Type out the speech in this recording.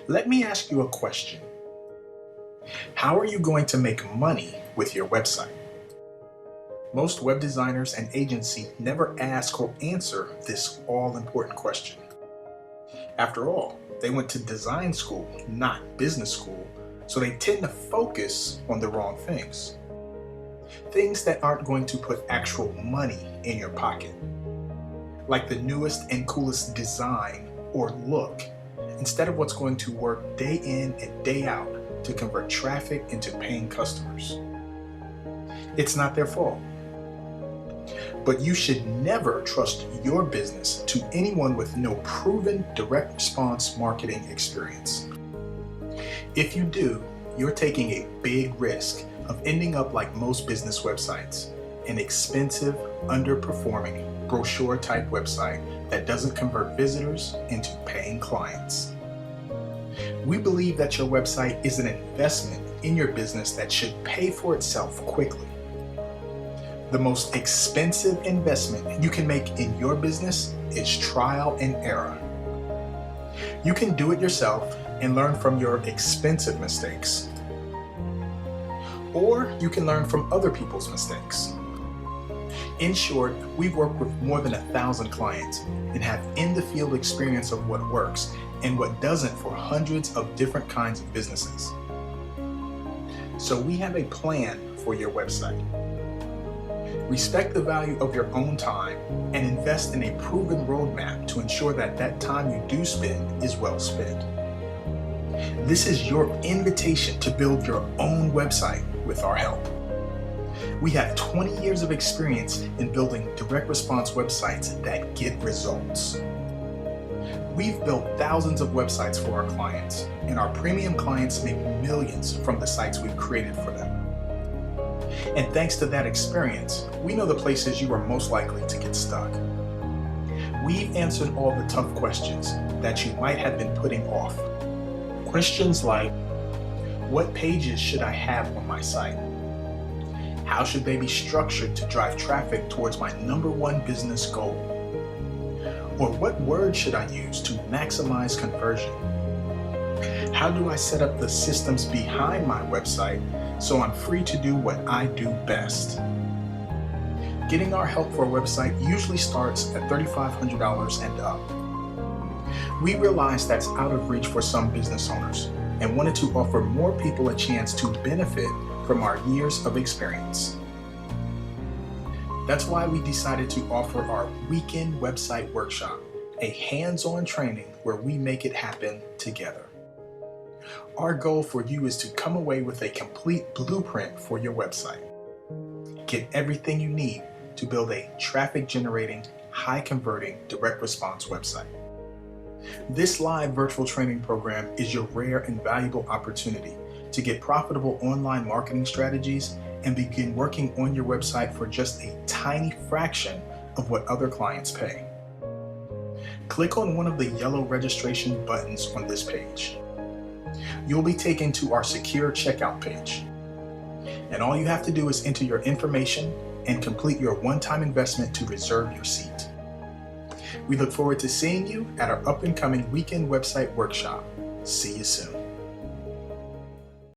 Let me ask you a question. How are you going to make money with your website? Most web designers and agencies never ask or answer this all-important question. After all, they went to design school, not business school, so they tend to focus on the wrong things. Things that aren't going to put actual money in your pocket. Like the newest and coolest design or look, instead of what's going to work day in and day out to convert traffic into paying customers. It's not their fault. But you should never trust your business to anyone with no proven direct response marketing experience. If you do, you're taking a big risk of ending up like most business websites, an expensive, underperforming, brochure-type website that doesn't convert visitors into paying clients. We believe that your website is an investment in your business that should pay for itself quickly. The most expensive investment you can make in your business is trial and error. You can do it yourself and learn from your expensive mistakes. Or you can learn from other people's mistakes. In short, we've worked with more than 1,000 clients and have in-the-field experience of what works and what doesn't for hundreds of different kinds of businesses. So we have a plan for your website. Respect the value of your own time and invest in a proven roadmap to ensure that that time you do spend is well spent. This is your invitation to build your own website with our help. We have 20 years of experience in building direct response websites that get results. We've built thousands of websites for our clients, and our premium clients make millions from the sites we've created for them. And thanks to that experience, we know the places you are most likely to get stuck. We've answered all the tough questions that you might have been putting off. Questions like, what pages should I have on my site? How should they be structured to drive traffic towards my #1 business goal? Or what words should I use to maximize conversion? How do I set up the systems behind my website so I'm free to do what I do best? Getting our help for a website usually starts at $3,500 and up. We realize that's out of reach for some business owners and wanted to offer more people a chance to benefit from our years of experience. That's why we decided to offer our weekend website workshop, a hands-on training where we make it happen together. Our goal for you is to come away with a complete blueprint for your website. Get everything you need to build a traffic-generating, high-converting, direct response website. This live virtual training program is your rare and valuable opportunity to get profitable online marketing strategies and begin working on your website for just a tiny fraction of what other clients pay. Click on one of the yellow registration buttons on this page. You'll be taken to our secure checkout page. And all you have to do is enter your information and complete your one-time investment to reserve your seat. We look forward to seeing you at our up-and-coming weekend website workshop. See you soon.